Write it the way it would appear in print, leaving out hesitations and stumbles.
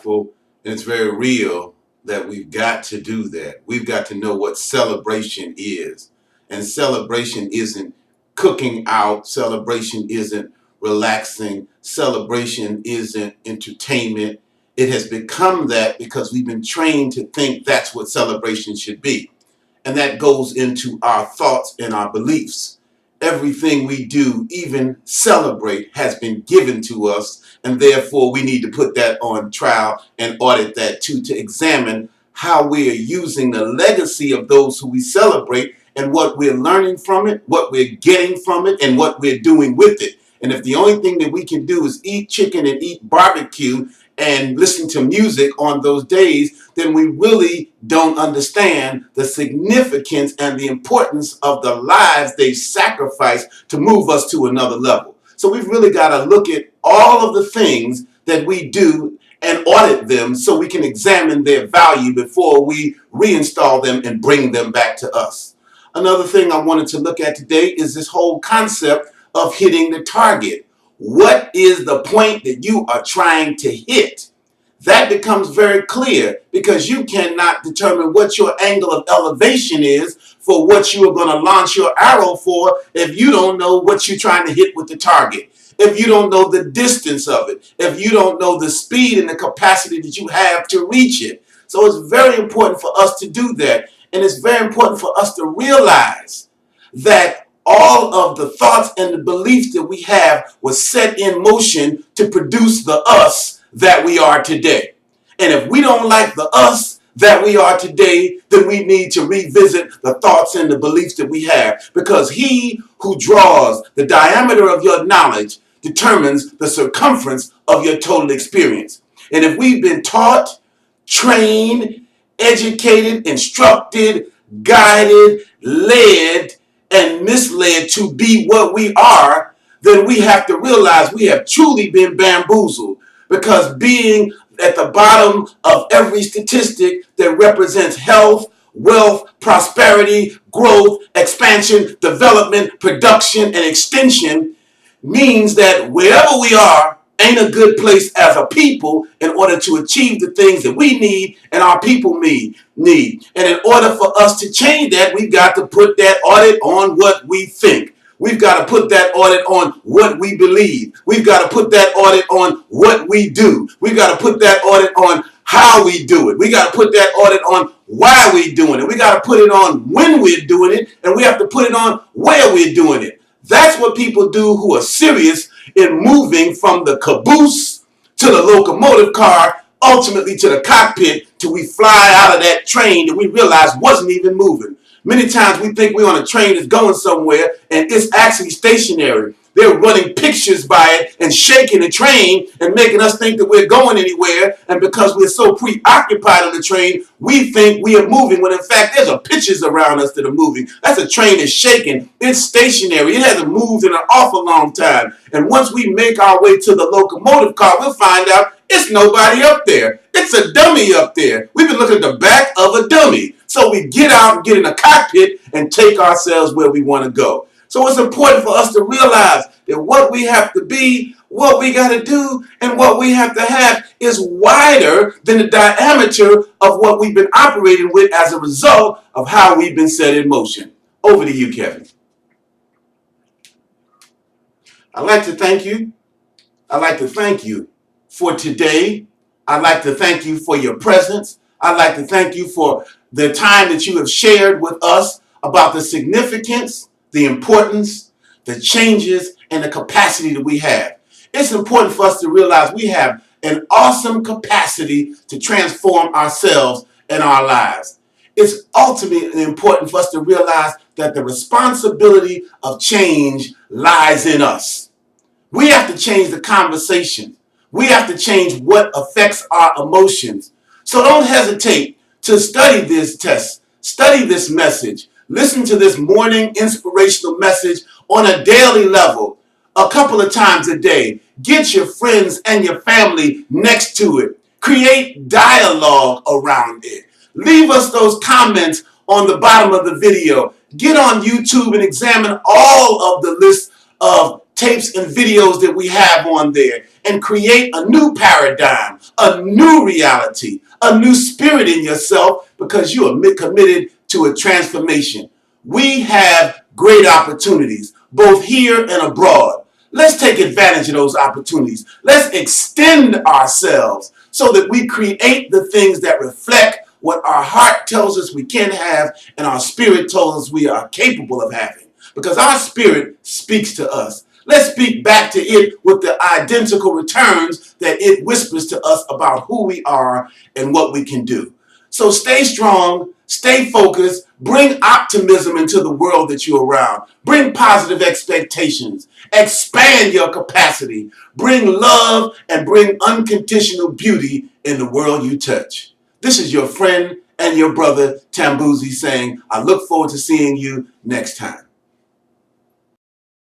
powerful and it's very real that we've got to do that. We've got to know what celebration is. And celebration isn't cooking out. Celebration isn't relaxing. Celebration isn't entertainment. It has become that because we've been trained to think that's what celebration should be. And that goes into our thoughts and our beliefs. Everything we do, even celebrate, has been given to us, and therefore we need to put that on trial and audit that too, to examine how we are using the legacy of those who we celebrate and what we're learning from it, what we're getting from it, and what we're doing with it. And if the only thing that we can do is eat chicken and eat barbecue and listen to music on those days, then we really don't understand the significance and the importance of the lives they sacrificed to move us to another level. So we've really got to look at all of the things that we do and audit them so we can examine their value before we reinstall them and bring them back to us. Another thing I wanted to look at today is this whole concept of hitting the target. What is the point that you are trying to hit? That becomes very clear because you cannot determine what your angle of elevation is for what you are going to launch your arrow for if you don't know what you're trying to hit with the target. If you don't know the distance of it, if you don't know the speed and the capacity that you have to reach it. So it's very important for us to do that. And it's very important for us to realize that all of the thoughts and the beliefs that we have was set in motion to produce the us that we are today. And if we don't like the us that we are today, then we need to revisit the thoughts and the beliefs that we have. Because he who draws the diameter of your knowledge determines the circumference of your total experience. And if we've been taught, trained, educated, instructed, guided, led, and misled to be what we are, then we have to realize we have truly been bamboozled. Because being at the bottom of every statistic that represents health, wealth, prosperity, growth, expansion, development, production, and extension means that wherever we are ain't a good place as a people in order to achieve the things that we need and our people need. And in order for us to change that, we've got to put that audit on what we think. We've got to put that audit on what we believe. We've got to put that audit on what we do. We've got to put that audit on how we do it. We got to put that audit on why we're doing it. We got to put it on when we're doing it, and we have to put it on where we're doing it. That's what people do who are serious in moving from the caboose to the locomotive car, ultimately to the cockpit, till we fly out of that train that we realize wasn't even moving. Many times we think we're on a train that's going somewhere, and it's actually stationary. They're running pictures by it and shaking the train and making us think that we're going anywhere. And because we're so preoccupied on the train, we think we are moving when in fact there's pictures around us that are moving. That's a train that's shaking. It's stationary. It hasn't moved in an awful long time. And once we make our way to the locomotive car, we'll find out it's nobody up there. It's a dummy up there. We've been looking at the back of a dummy. So we get out and get in a cockpit and take ourselves where we want to go. So it's important for us to realize that what we have to be, what we got to do, and what we have to have is wider than the diameter of what we've been operating with as a result of how we've been set in motion. Over to you, Kevin. I'd like to thank you. I'd like to thank you for today. I'd like to thank you for your presence. I'd like to thank you for the time that you have shared with us about the significance, the importance, the changes, and the capacity that we have. It's important for us to realize we have an awesome capacity to transform ourselves and our lives. It's ultimately important for us to realize that the responsibility of change lies in us. We have to change the conversation. We have to change what affects our emotions. So don't hesitate to study this test, study this message, listen to this morning inspirational message on a daily level, a couple of times a day. Get your friends and your family next to it. Create dialogue around it. Leave us those comments on the bottom of the video. Get on YouTube and examine all of the list of tapes and videos that we have on there and create a new paradigm, a new reality, a new spirit in yourself because you are committed to a transformation. We have great opportunities, both here and abroad. Let's take advantage of those opportunities. Let's extend ourselves so that we create the things that reflect what our heart tells us we can have and our spirit tells us we are capable of having. Because our spirit speaks to us. Let's speak back to it with the identical returns that it whispers to us about who we are and what we can do. So stay strong, stay focused, bring optimism into the world that you're around. Bring positive expectations, expand your capacity, bring love, and bring unconditional beauty in the world you touch. This is your friend and your brother Tambuzi saying, I look forward to seeing you next time.